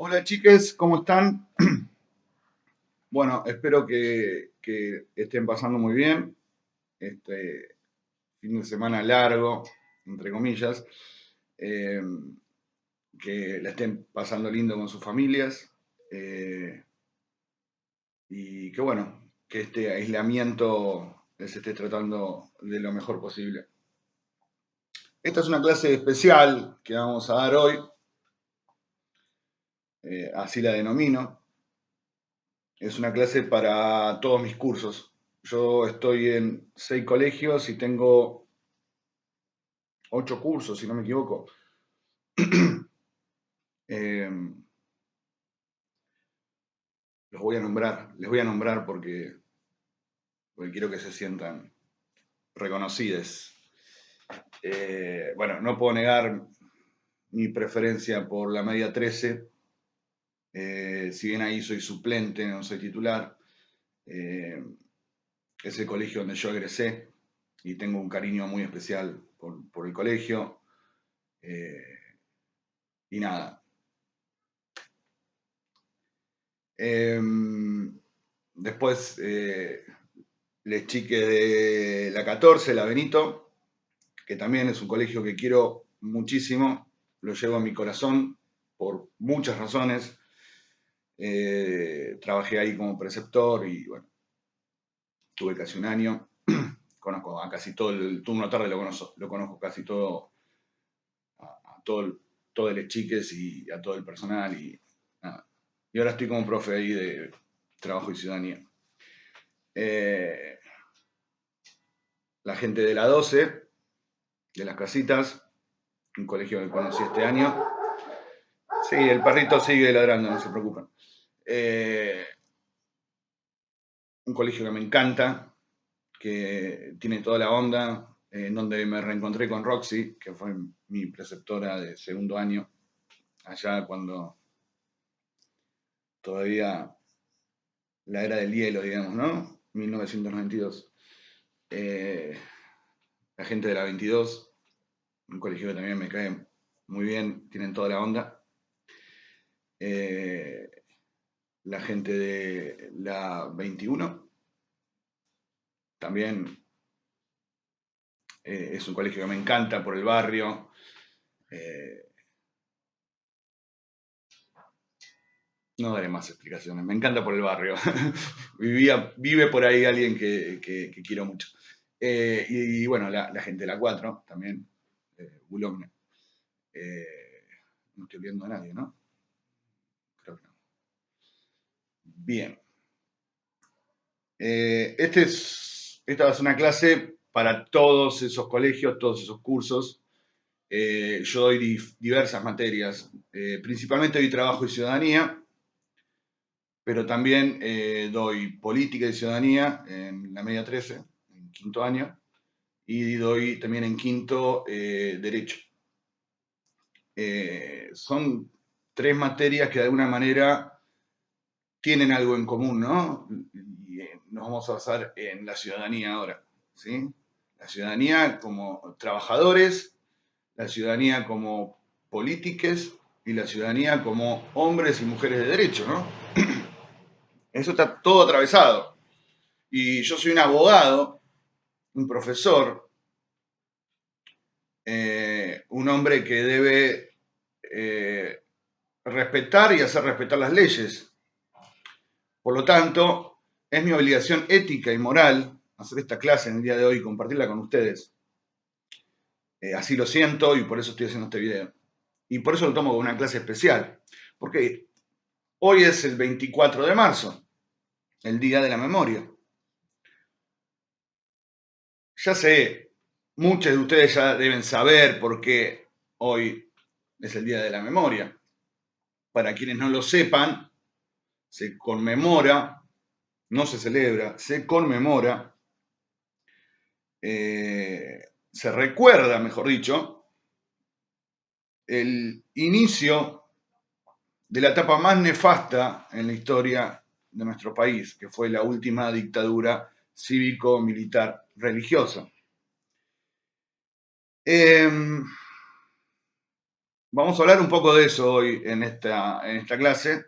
Hola chiques, ¿cómo están? Bueno, espero que estén pasando muy bien. Este fin de semana largo, entre comillas, eh, que la estén pasando lindo con sus familias eh, y que bueno, que este aislamiento les esté tratando de lo mejor posible. Esta es una clase especial que vamos a dar hoy, así la denomino. Es una clase para todos mis cursos. Yo estoy en 6 colegios y tengo 8 cursos, si no me equivoco. Eh, les voy a nombrar porque quiero que se sientan reconocidos. Bueno, no puedo negar mi preferencia por la media 13. Si bien ahí soy suplente, no soy titular. eh, es el colegio donde yo egresé y tengo un cariño muy especial por el colegio. Eh, y nada. Eh, Después, les chiques de la 14, la Benito, que también es un colegio que quiero muchísimo, lo llevo a mi corazón por muchas razones. Trabajé ahí como preceptor y bueno, tuve casi un año. Conozco a casi todo el turno tarde, lo conozco casi todo, a todo el chiques y a todo el personal y nada. Y ahora estoy como profe ahí de trabajo y ciudadanía. Eh, la gente de la 12, de las casitas, un colegio que conocí este año. Sí, el perrito sigue ladrando, no se preocupen. Eh, un colegio que me encanta, que tiene toda la onda, en donde me reencontré con Roxy, que fue mi preceptora de segundo año, allá cuando todavía la era del hielo, digamos, ¿no? 1992. Eh, la gente de la 22, un colegio que también me cae muy bien, tienen toda la onda. Eh, la gente de la 21 también, es un colegio que me encanta por el barrio. Eh, no daré más explicaciones, me encanta por el barrio. Vive por ahí alguien que quiero mucho. Y bueno, la gente de la 4 también, Boulogne. No estoy viendo a nadie, ¿no? Creo que no. Bien. Esta va a ser una clase para todos esos colegios, todos esos cursos. Yo doy diversas materias, principalmente doy trabajo y ciudadanía, pero también doy política y ciudadanía en la media 13, en quinto año, y doy también en quinto derecho. Son 3 materias que de alguna manera tienen algo en común, ¿no? Y nos vamos a basar en la ciudadanía ahora, ¿sí? La ciudadanía como trabajadores, la ciudadanía como polítiques y la ciudadanía como hombres y mujeres de derecho, ¿no? Eso está todo atravesado. Y yo soy un abogado, un profesor, un hombre que debe eh, respetar y hacer respetar las leyes. Por lo tanto, es mi obligación ética y moral hacer esta clase en el día de hoy y compartirla con ustedes. Así lo siento y por eso estoy haciendo este video. Y por eso lo tomo como una clase especial. Porque hoy es el 24 de marzo, el Día de la Memoria. Ya sé, muchos de ustedes ya deben saber por qué hoy es el Día de la Memoria. Para quienes no lo sepan, se conmemora, no se celebra, se conmemora, se recuerda, mejor dicho, el inicio de la etapa más nefasta en la historia de nuestro país, que fue la última dictadura cívico-militar religiosa. Eh, Vamos a hablar un poco de eso hoy en esta clase.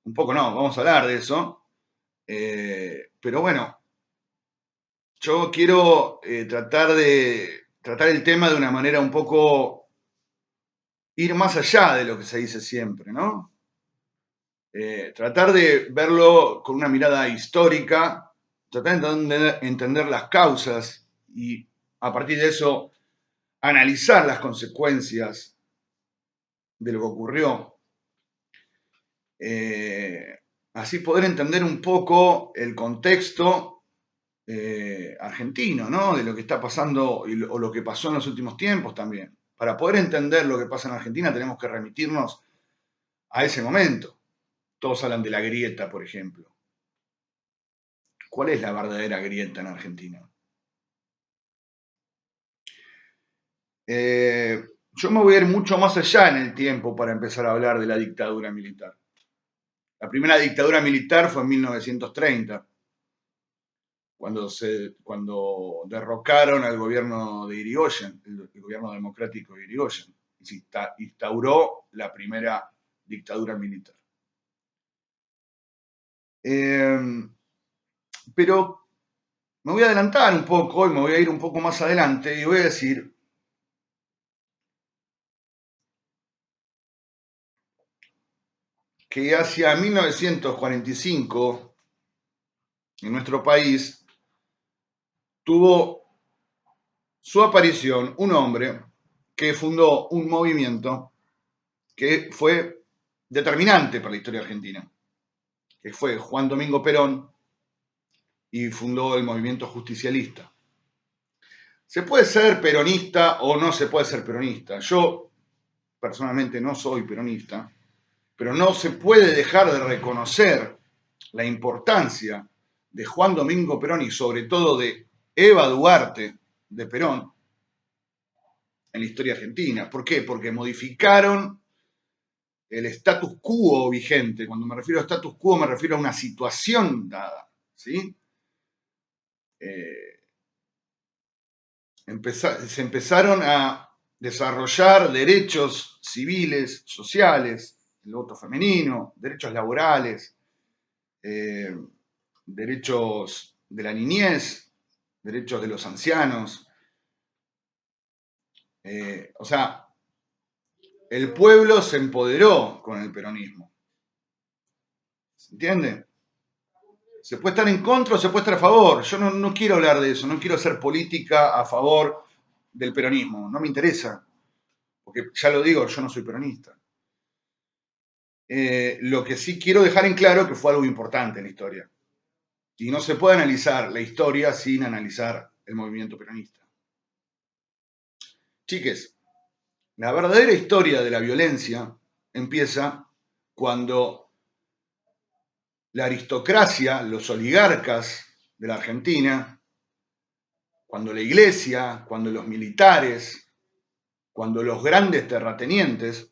Un poco no, vamos a hablar de eso. Pero bueno, yo quiero tratar el tema de una manera un poco ir más allá de lo que se dice siempre, ¿no? Tratar de verlo con una mirada histórica, tratar de entender las causas y a partir de eso analizar las consecuencias de lo que ocurrió. Así poder entender un poco el contexto argentino, ¿no? De lo que está pasando o lo que pasó en los últimos tiempos también. Para poder entender lo que pasa en Argentina tenemos que remitirnos a ese momento. Todos hablan de la grieta, por ejemplo. ¿Cuál es la verdadera grieta en Argentina? Yo me voy a ir mucho más allá en el tiempo para empezar a hablar de la dictadura militar. La primera dictadura militar fue en 1930, cuando derrocaron al gobierno de Irigoyen, el gobierno democrático de Irigoyen, y se instauró la primera dictadura militar. Pero me voy a adelantar un poco y me voy a ir un poco más adelante y voy a decir que hacia 1945 en nuestro país tuvo su aparición un hombre que fundó un movimiento que fue determinante para la historia argentina, que fue Juan Domingo Perón, y fundó el movimiento justicialista. Se puede ser peronista o no se puede ser peronista. Yo personalmente no soy peronista, pero no se puede dejar de reconocer la importancia de Juan Domingo Perón y sobre todo de Eva Duarte de Perón en la historia argentina. ¿Por qué? Porque modificaron el status quo vigente. Cuando me refiero a status quo me refiero a una situación dada, ¿sí? Se empezaron a desarrollar derechos civiles, sociales, el voto femenino, derechos laborales, derechos de la niñez, derechos de los ancianos. O sea, el pueblo se empoderó con el peronismo. ¿Se entiende? Se puede estar en contra o se puede estar a favor. Yo no quiero hablar de eso, no quiero hacer política a favor del peronismo, no me interesa, porque ya lo digo, yo no soy peronista. Lo que sí quiero dejar en claro que fue algo importante en la historia. Y no se puede analizar la historia sin analizar el movimiento peronista. Chiques, la verdadera historia de la violencia empieza cuando la aristocracia, los oligarcas de la Argentina, cuando la iglesia, cuando los militares, cuando los grandes terratenientes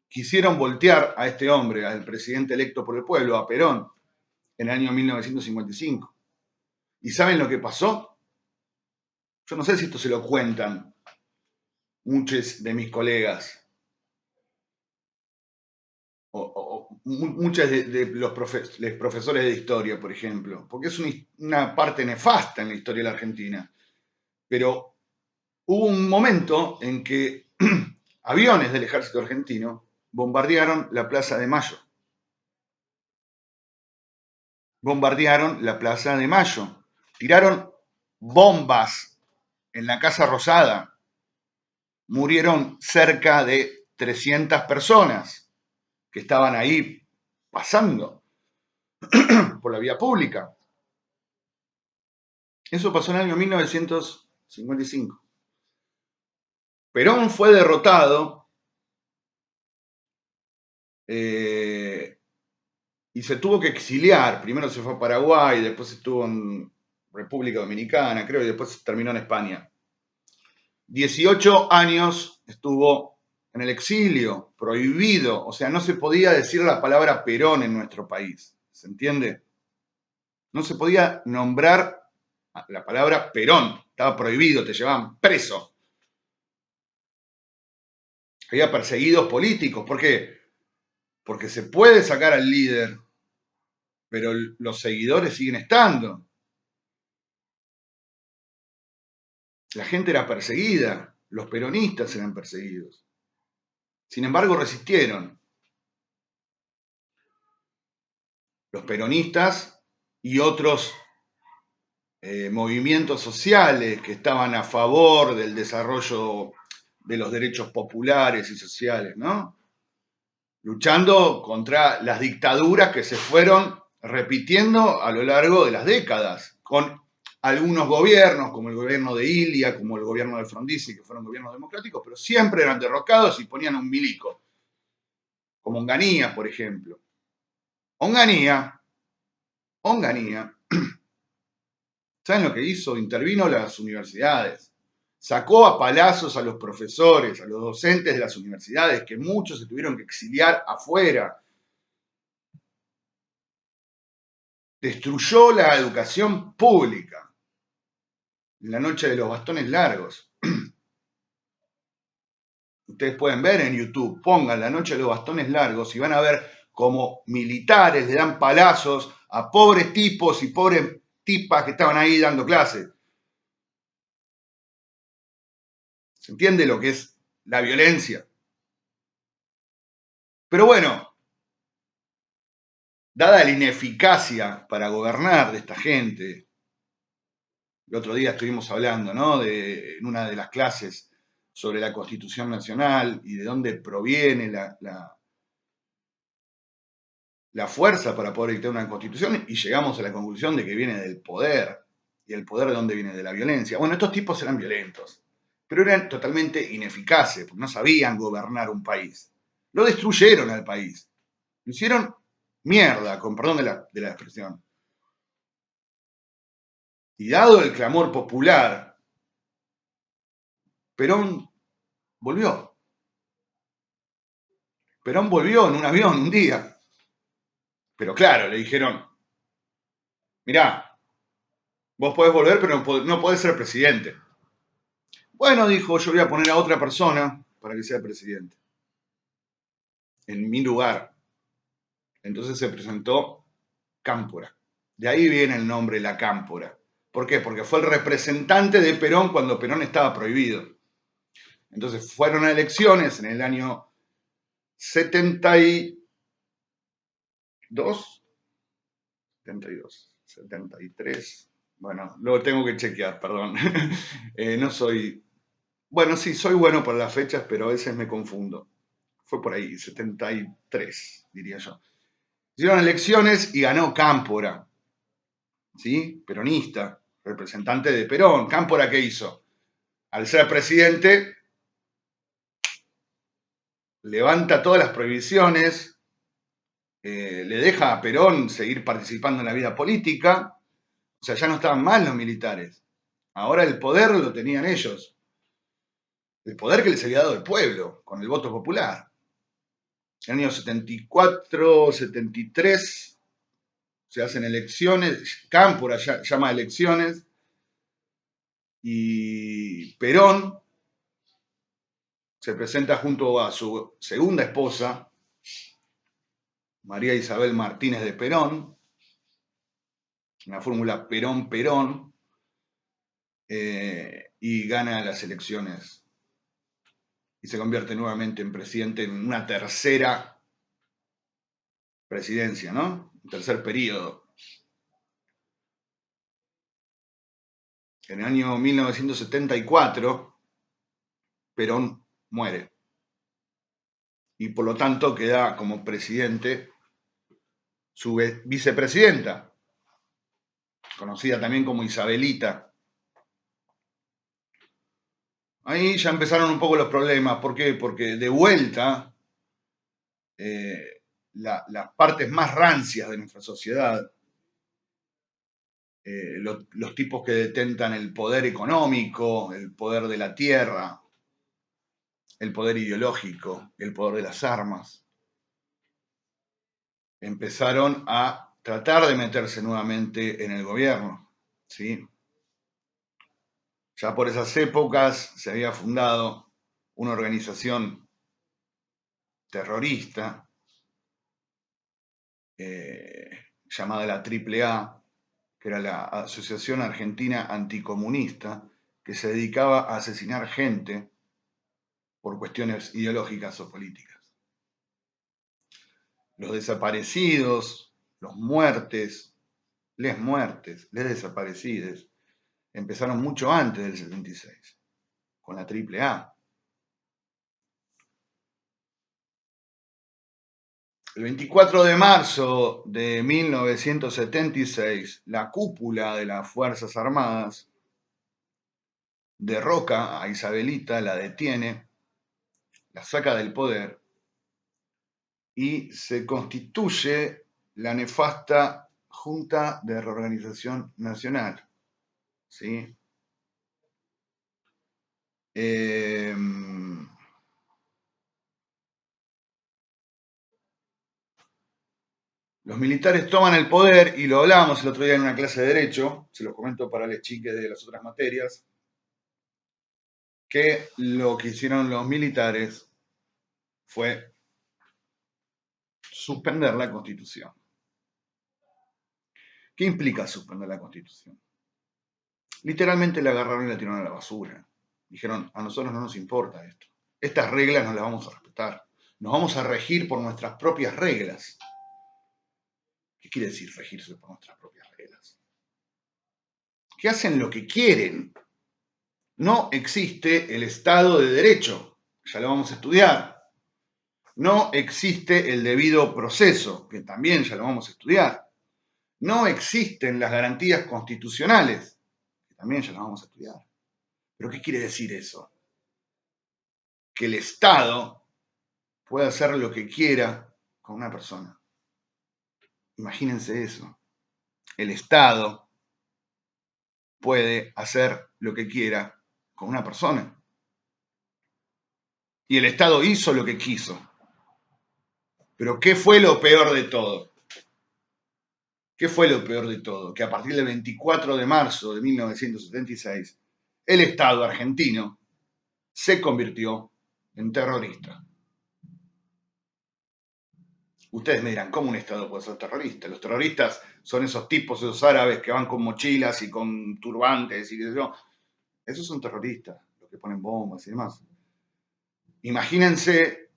quisieron voltear a este hombre, al presidente electo por el pueblo, a Perón, en el año 1955. ¿Y saben lo que pasó? Yo no sé si esto se lo cuentan muchos de mis colegas o muchos de los profesores de historia, por ejemplo, porque es una parte nefasta en la historia de la Argentina. Pero hubo un momento en que aviones del ejército argentino bombardearon la Plaza de Mayo. Bombardearon la Plaza de Mayo. Tiraron bombas en la Casa Rosada. Murieron cerca de 300 personas que estaban ahí pasando por la vía pública. Eso pasó en el año 1955. Perón fue derrotado y se tuvo que exiliar. Primero se fue a Paraguay, después estuvo en República Dominicana, creo, y después terminó en España. 18 años estuvo en el exilio, prohibido, o sea, no se podía decir la palabra Perón en nuestro país, ¿se entiende? No se podía nombrar la palabra Perón, estaba prohibido, te llevaban preso. Había perseguidos políticos. ¿Por qué? Porque se puede sacar al líder, pero los seguidores siguen estando. La gente era perseguida, los peronistas eran perseguidos. Sin embargo, resistieron. Los peronistas y otros movimientos sociales que estaban a favor del desarrollo de los derechos populares y sociales, ¿no? Luchando contra las dictaduras que se fueron repitiendo a lo largo de las décadas, con algunos gobiernos, como el gobierno de Ilia, como el gobierno de Frondizi, que fueron gobiernos democráticos, pero siempre eran derrocados y ponían a un milico, como Onganía, por ejemplo. Onganía, ¿saben lo que hizo? Intervino a las universidades. Sacó a palazos a los profesores, a los docentes de las universidades, que muchos se tuvieron que exiliar afuera. Destruyó la educación pública. En la noche de los bastones largos. Ustedes pueden ver en YouTube, pongan la noche de los bastones largos y van a ver cómo militares le dan palazos a pobres tipos y pobres tipas que estaban ahí dando clases. ¿Se entiende lo que es la violencia? Pero bueno, dada la ineficacia para gobernar de esta gente, el otro día estuvimos hablando, ¿no? En una de las clases sobre la Constitución Nacional y de dónde proviene la fuerza para poder dictar una constitución, y llegamos a la conclusión de que viene del poder. ¿Y el poder de dónde viene? De la violencia. Bueno, estos tipos eran violentos, pero eran totalmente ineficaces, porque no sabían gobernar un país. Lo destruyeron al país. Lo hicieron mierda, con perdón de la expresión. Y dado el clamor popular, Perón volvió. Perón volvió en un avión un día. Pero claro, le dijeron, mirá, vos podés volver, pero no podés ser presidente. Bueno, dijo, yo voy a poner a otra persona para que sea presidente. En mi lugar. Entonces se presentó Cámpora. De ahí viene el nombre La Cámpora. ¿Por qué? Porque fue el representante de Perón cuando Perón estaba prohibido. Entonces fueron a elecciones en el año 72, 72, 73. Bueno, lo tengo que chequear, perdón. No soy... Bueno, sí, soy bueno para las fechas, pero a veces me confundo. Fue por ahí, 73, diría yo. Hicieron elecciones y ganó Cámpora, ¿sí? Peronista, representante de Perón. ¿Cámpora qué hizo? Al ser presidente, levanta todas las prohibiciones, le deja a Perón seguir participando en la vida política, o sea, ya no estaban mal los militares. Ahora el poder lo tenían ellos. El poder que les había dado el pueblo, con el voto popular. En el año 74, 73, se hacen elecciones, Cámpora llama elecciones, y Perón se presenta junto a su segunda esposa, María Isabel Martínez de Perón, en la fórmula Perón-Perón, y gana las elecciones y se convierte nuevamente en presidente en una tercera presidencia, ¿no? Un tercer periodo. En el año 1974, Perón muere y por lo tanto queda como presidente su vicepresidenta, conocida también como Isabelita. Ahí ya empezaron un poco los problemas. ¿Por qué? Porque de vuelta, las partes más rancias de nuestra sociedad, los tipos que detentan el poder económico, el poder de la tierra, el poder ideológico, el poder de las armas, empezaron a tratar de meterse nuevamente en el gobierno, ¿sí? Ya por esas épocas se había fundado una organización terrorista llamada la AAA, que era la Asociación Argentina Anticomunista, que se dedicaba a asesinar gente por cuestiones ideológicas o políticas. Los desaparecidos, los muertes, les desaparecidos, empezaron mucho antes del 76, con la AAA. El 24 de marzo de 1976, la cúpula de las Fuerzas Armadas derroca a Isabelita, la detiene, la saca del poder y se constituye la nefasta Junta de Reorganización Nacional. ¿Sí? Los militares toman el poder, y lo hablábamos el otro día en una clase de Derecho, se los comento para los chiques de las otras materias, que lo que hicieron los militares fue suspender la Constitución. ¿Qué implica suspender la Constitución? Literalmente la agarraron y la tiraron a la basura. Dijeron, a nosotros no nos importa esto. Estas reglas no las vamos a respetar. Nos vamos a regir por nuestras propias reglas. ¿Qué quiere decir regirse por nuestras propias reglas? Que hacen lo que quieren. No existe el Estado de Derecho. Ya lo vamos a estudiar. No existe el debido proceso, que también ya lo vamos a estudiar. No existen las garantías constitucionales, que también ya las vamos a estudiar. ¿Pero qué quiere decir eso? Que el Estado puede hacer lo que quiera con una persona. Imagínense eso. El Estado puede hacer lo que quiera con una persona. Y el Estado hizo lo que quiso. Pero ¿qué fue lo peor de todo? ¿Qué fue lo peor de todo? Que a partir del 24 de marzo de 1976, el Estado argentino se convirtió en terrorista. Ustedes me dirán, ¿cómo un Estado puede ser terrorista? Los terroristas son esos tipos, esos árabes que van con mochilas y con turbantes y qué sé yo. Esos son terroristas, los que ponen bombas y demás. Imagínense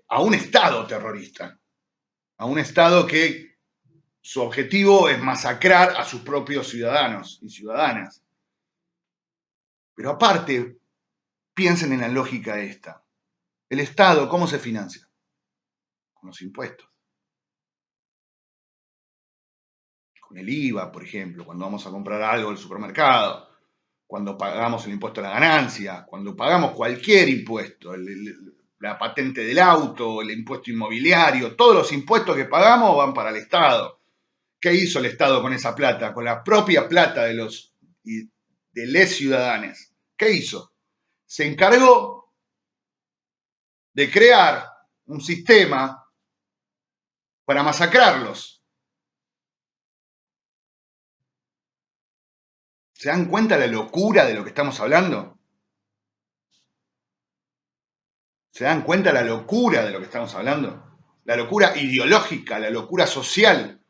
a un Estado terrorista, a un Estado que su objetivo es masacrar a sus propios ciudadanos y ciudadanas. Pero aparte, piensen en la lógica esta. El Estado, ¿cómo se financia? Con los impuestos. Con el IVA, por ejemplo, cuando vamos a comprar algo al supermercado, cuando pagamos el impuesto a la ganancia, cuando pagamos cualquier impuesto, la patente del auto, el impuesto inmobiliario, todos los impuestos que pagamos van para el Estado. ¿Qué hizo el Estado con esa plata? Con la propia plata de los ciudadanos. ¿Qué hizo? Se encargó de crear un sistema para masacrarlos. ¿Se dan cuenta la locura de lo que estamos hablando? ¿Se dan cuenta la locura de lo que estamos hablando? La locura ideológica, la locura social.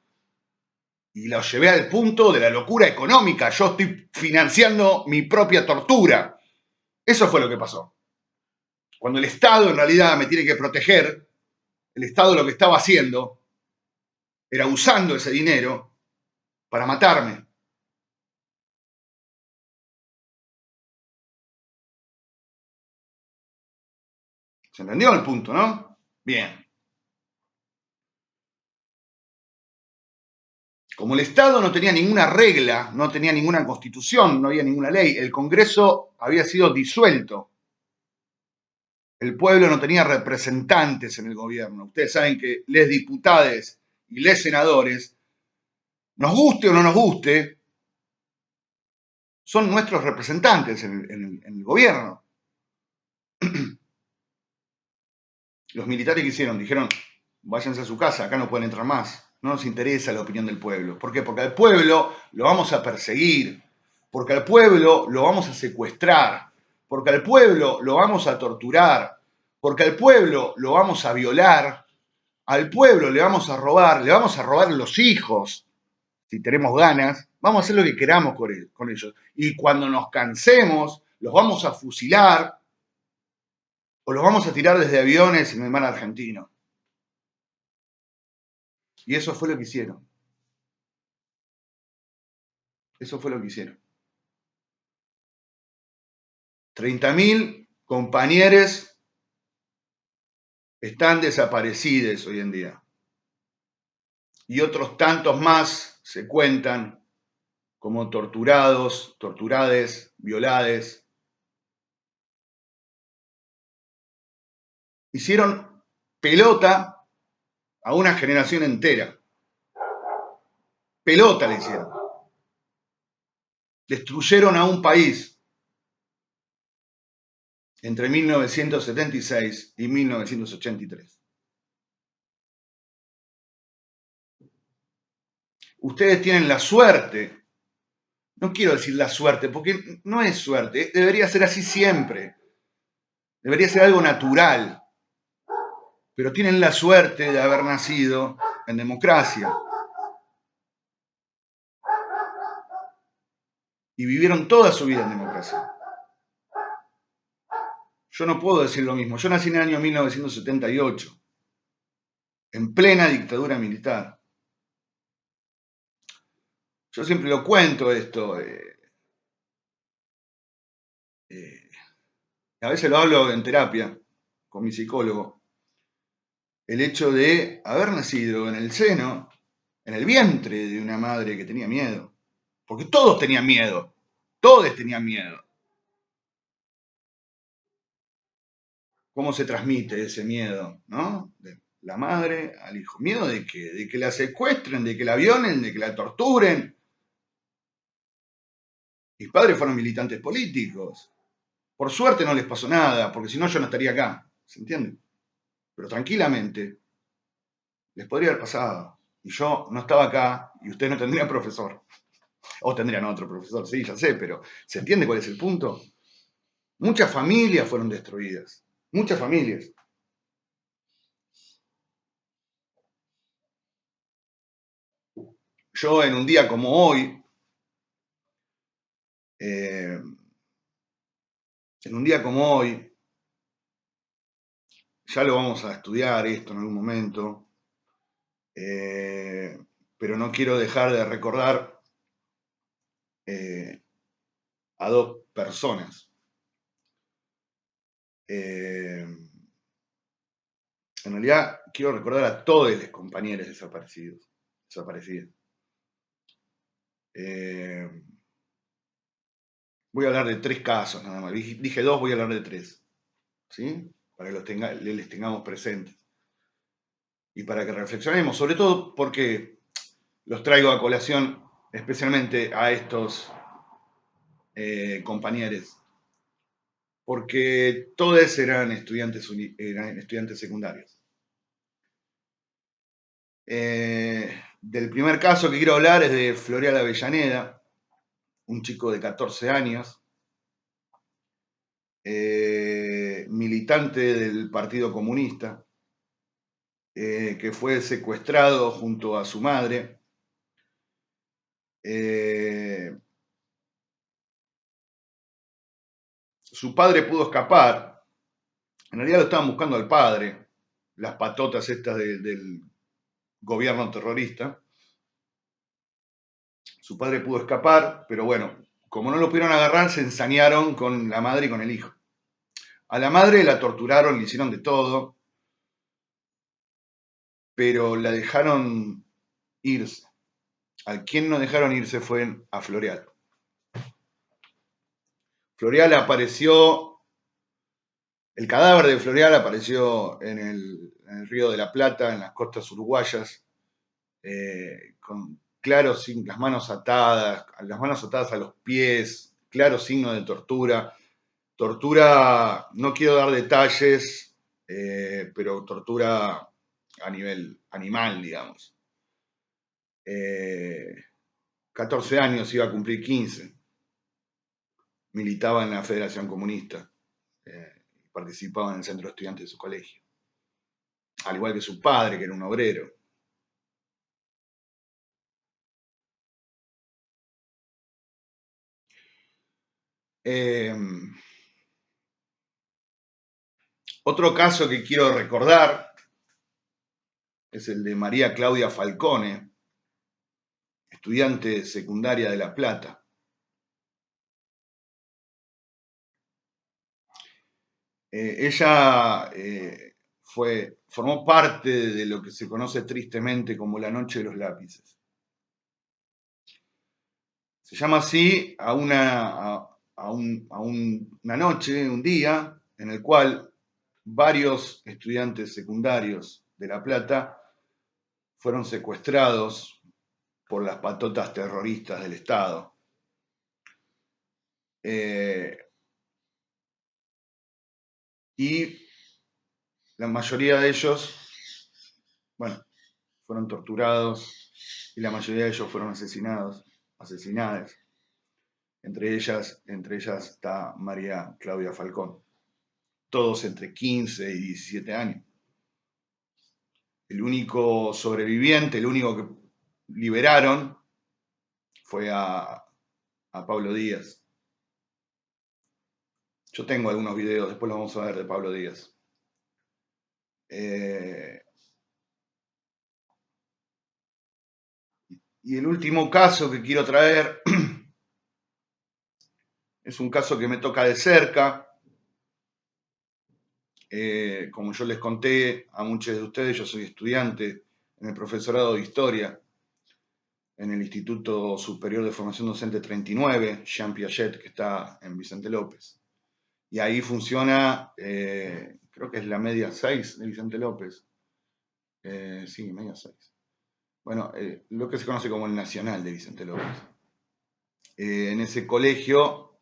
Y lo llevé al punto de la locura económica. Yo estoy financiando mi propia tortura. Eso fue lo que pasó. Cuando el Estado en realidad me tiene que proteger, el Estado lo que estaba haciendo era usando ese dinero para matarme. ¿Se entendió el punto, no? Bien. Como el Estado no tenía ninguna regla, no tenía ninguna constitución, no había ninguna ley, el Congreso había sido disuelto. El pueblo no tenía representantes en el gobierno. Ustedes saben que les diputades y les senadores, nos guste o no nos guste, son nuestros representantes en el gobierno. Los militares que hicieron, dijeron, váyanse a su casa, acá no pueden entrar más. No nos interesa la opinión del pueblo. ¿Por qué? Porque al pueblo lo vamos a perseguir, porque al pueblo lo vamos a secuestrar, porque al pueblo lo vamos a torturar, porque al pueblo lo vamos a violar, al pueblo le vamos a robar los hijos, si tenemos ganas, vamos a hacer lo que queramos con ellos. Y cuando nos cansemos, los vamos a fusilar o los vamos a tirar desde aviones en el mar argentino. Y eso fue lo que hicieron. Eso fue lo que hicieron. 30.000 compañeros están desaparecidos hoy en día. Y otros tantos más se cuentan como torturados, torturades, violades. Hicieron pelota a una generación entera. Pelota le hicieron. Destruyeron a un país entre 1976 y 1983. Ustedes tienen la suerte, no quiero decir la suerte, porque no es suerte, debería ser así siempre, debería ser algo natural, pero tienen la suerte de haber nacido en democracia y vivieron toda su vida en democracia. Yo no puedo decir lo mismo, yo nací en el año 1978, en plena dictadura militar. Yo siempre lo cuento esto, a veces lo hablo en terapia con mi psicólogo, el hecho de haber nacido en el seno, en el vientre de una madre que tenía miedo, porque todos tenían miedo, todos tenían miedo. ¿Cómo se transmite ese miedo, no? De la madre al hijo. ¿Miedo de qué? De que la secuestren, de que la violen, de que la torturen. Mis padres fueron militantes políticos. Por suerte no les pasó nada, porque si no yo no estaría acá, ¿se entiende? Pero tranquilamente les podría haber pasado. Y yo no estaba acá y ustedes no tendrían profesor. O tendrían otro profesor, sí, ya sé, pero ¿se entiende cuál es el punto? Muchas familias fueron destruidas. Muchas familias. Yo en un día como hoy, en un día como hoy, ya lo vamos a estudiar esto en algún momento, pero no quiero dejar de recordar a dos personas. En realidad quiero recordar a todos los compañeros desaparecidos. Voy a hablar de 3 casos nada más. Dije 2, voy a hablar de 3. ¿Sí? Para que les tengamos presentes. Y para que reflexionemos, sobre todo porque los traigo a colación especialmente a estos compañeros. Porque todos eran estudiantes secundarios. Del primer caso que quiero hablar es de Floreal Avellaneda, un chico de 14 años, militante del Partido Comunista, que fue secuestrado junto a su madre. Su padre pudo escapar. En realidad lo estaban buscando al padre, las patotas estas del gobierno terrorista. Su padre pudo escapar, pero bueno, como no lo pudieron agarrar, se ensañaron con la madre y con el hijo. A la madre la torturaron, le hicieron de todo, pero la dejaron irse. A quien no dejaron irse fue a Floreal. Floreal apareció, el cadáver de Floreal apareció en el Río de la Plata, en las costas uruguayas, con claros signos, las manos atadas a los pies, claros signos de tortura. Tortura, no quiero dar detalles, pero tortura a nivel animal, digamos. 14 años, iba a cumplir 15. militaba en la Federación Comunista, participaba en el centro de estudiantes de su colegio, al igual que su padre, que era un obrero. Otro caso que quiero recordar es el de María Claudia Falcone, estudiante secundaria de La Plata. Ella formó parte de lo que se conoce tristemente como la Noche de los Lápices. Se llama así a una noche, un día, en el cual varios estudiantes secundarios de La Plata fueron secuestrados por las patotas terroristas del Estado. Y la mayoría de ellos, fueron torturados y la mayoría de ellos fueron asesinadas. Entre ellas está María Claudia Falcón. Todos entre 15 y 17 años. El único sobreviviente, el único que liberaron fue a Pablo Díaz. Yo tengo algunos videos, después los vamos a ver, de Pablo Díaz. Y el último caso que quiero traer es un caso que me toca de cerca. Como yo les conté a muchos de ustedes, yo soy estudiante en el profesorado de Historia en el Instituto Superior de Formación Docente 39, Jean Piaget, que está en Vicente López. Y ahí funciona, creo que es la media 6 de Vicente López. Sí, media 6. Bueno, lo que se conoce como el Nacional de Vicente López. En ese colegio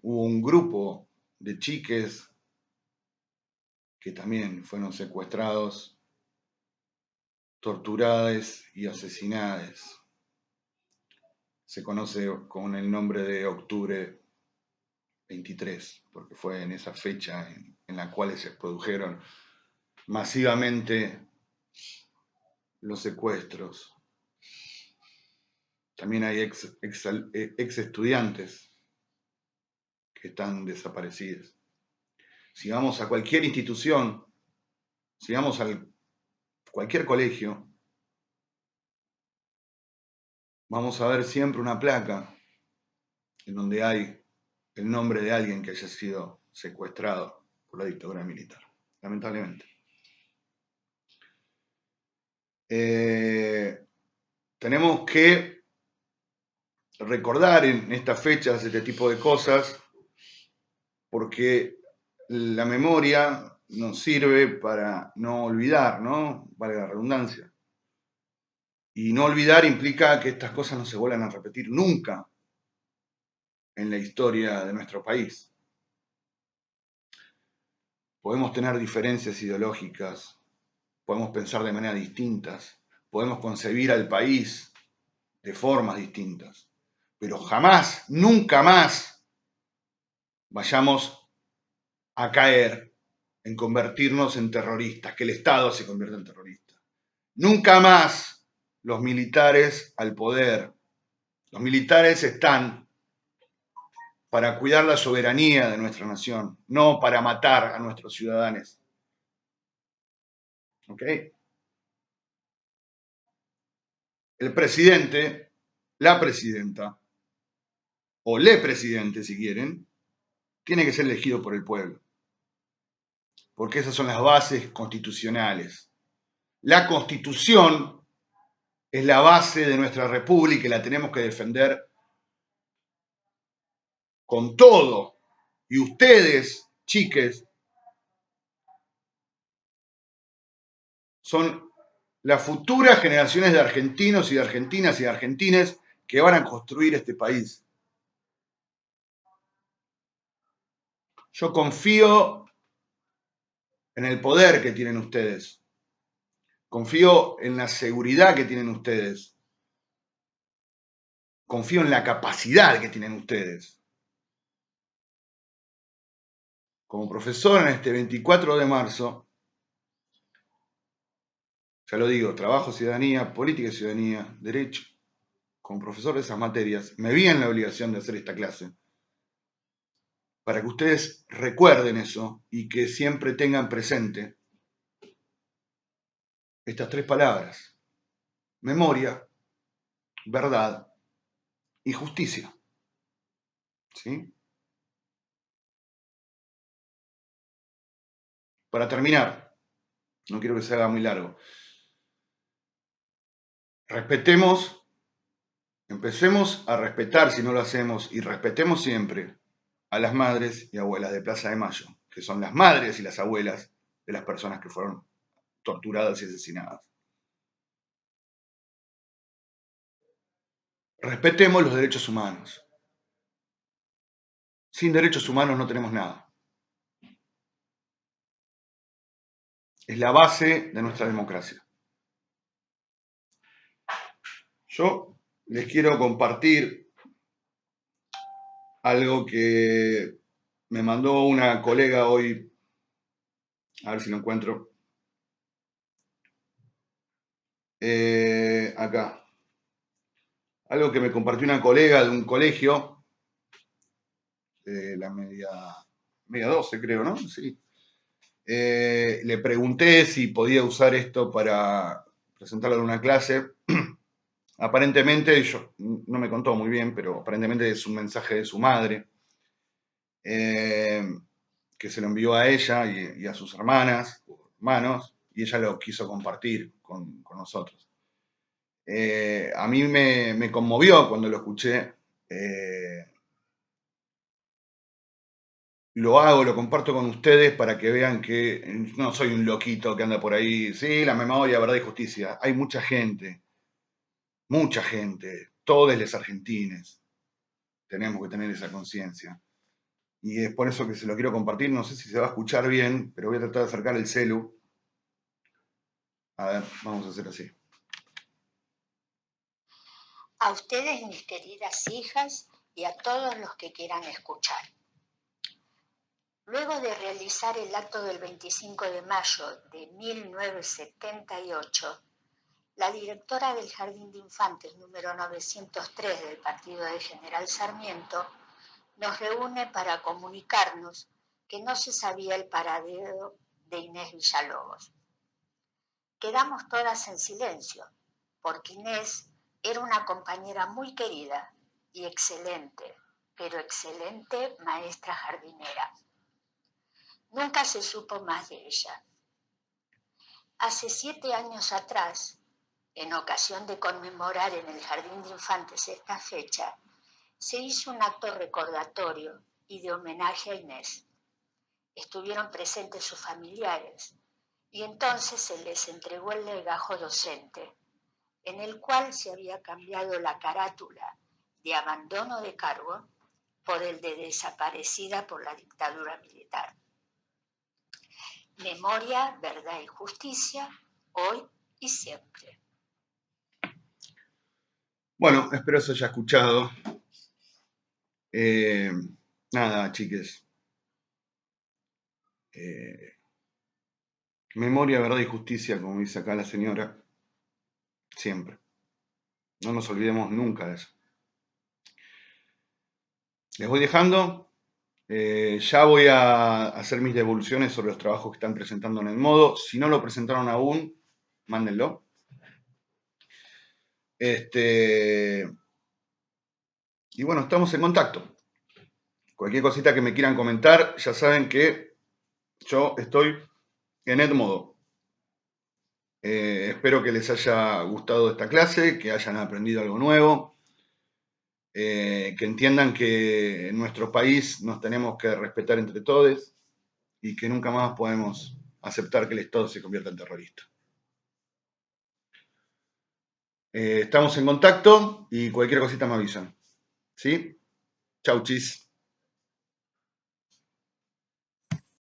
hubo un grupo de chiques que también fueron secuestrados, torturadas y asesinadas. Se conoce con el nombre de Octubre 23, porque fue en esa fecha en la cual se produjeron masivamente los secuestros. También hay ex estudiantes que están desaparecidos. Si vamos a cualquier institución, si vamos a cualquier colegio, vamos a ver siempre una placa en donde hay el nombre de alguien que haya sido secuestrado por la dictadura militar, lamentablemente. Tenemos que recordar en estas fechas este tipo de cosas porque la memoria nos sirve para no olvidar, ¿no? Vale la redundancia. Y no olvidar implica que estas cosas no se vuelvan a repetir nunca en la historia de nuestro país. Podemos tener diferencias ideológicas, podemos pensar de maneras distintas, podemos concebir al país de formas distintas, pero jamás, nunca más vayamos a caer en convertirnos en terroristas, que el Estado se convierta en terrorista. Nunca más los militares al poder. Los militares están para cuidar la soberanía de nuestra nación, no para matar a nuestros ciudadanos. ¿Ok? El presidente, la presidenta, o le presidente si quieren, tiene que ser elegido por el pueblo. Porque esas son las bases constitucionales. La Constitución es la base de nuestra república y la tenemos que defender con todo. Y ustedes, chiques, son las futuras generaciones de argentinos y de argentinas y de argentines que van a construir este país. Yo confío en el poder que tienen ustedes. Confío en la seguridad que tienen ustedes. confío en la capacidad que tienen ustedes. Como profesor en este 24 de marzo, ya lo digo, trabajo, ciudadanía, política y ciudadanía, derecho, como profesor de esas materias, me vi en la obligación de hacer esta clase para que ustedes recuerden eso y que siempre tengan presente estas tres palabras: memoria, verdad y justicia. ¿Sí? Para terminar, no quiero que se haga muy largo, respetemos, empecemos a respetar si no lo hacemos, y respetemos siempre a las madres y abuelas de Plaza de Mayo, que son las madres y las abuelas de las personas que fueron torturadas y asesinadas. Respetemos los derechos humanos. Sin derechos humanos no tenemos nada. Es la base de nuestra democracia. Yo les quiero compartir algo que me mandó una colega hoy, a ver si lo encuentro. Acá. Algo que me compartió una colega de un colegio, la media 12 creo, ¿no? Sí. Le pregunté si podía usar esto para presentarlo en una clase. Aparentemente, no me contó muy bien, pero aparentemente es un mensaje de su madre, que se lo envió a ella y a sus hermanas, hermanos, y ella lo quiso compartir con nosotros. A mí me conmovió cuando lo escuché. Lo hago, lo comparto con ustedes para que vean que no soy un loquito que anda por ahí. Sí, la memoria, verdad y justicia. Hay mucha gente, todos los argentines. Tenemos que tener esa conciencia. Y es por eso que se lo quiero compartir. No sé si se va a escuchar bien, pero voy a tratar de acercar el celu. A ver, vamos a hacer así. A ustedes, mis queridas hijas, y a todos los que quieran escuchar. Luego de realizar el acto del 25 de mayo de 1978, la directora del Jardín de Infantes número 903 del partido de General Sarmiento nos reúne para comunicarnos que no se sabía el paradero de Inés Villalobos. Quedamos todas en silencio, porque Inés era una compañera muy querida y excelente, pero excelente maestra jardinera. Nunca se supo más de ella. Hace 7 años atrás, en ocasión de conmemorar en el Jardín de Infantes esta fecha, se hizo un acto recordatorio y de homenaje a Inés. Estuvieron presentes sus familiares y entonces se les entregó el legajo docente, en el cual se había cambiado la carátula de abandono de cargo por el de desaparecida por la dictadura militar. Memoria, verdad y justicia, hoy y siempre. Bueno, espero se haya escuchado. Nada, chiques. Memoria, verdad y justicia, como dice acá la señora. Siempre. No nos olvidemos nunca de eso. Les voy dejando. Ya voy a hacer mis devoluciones sobre los trabajos que están presentando en el modo. Si no lo presentaron aún, mándenlo. Y bueno, estamos en contacto. Cualquier cosita que me quieran comentar, ya saben que yo estoy en Edmodo. Espero que les haya gustado esta clase, que hayan aprendido algo nuevo, que entiendan que en nuestro país nos tenemos que respetar entre todos y que nunca más podemos aceptar que el Estado se convierta en terrorista. Estamos en contacto y cualquier cosita me avisan. ¿Sí? Chau, chis.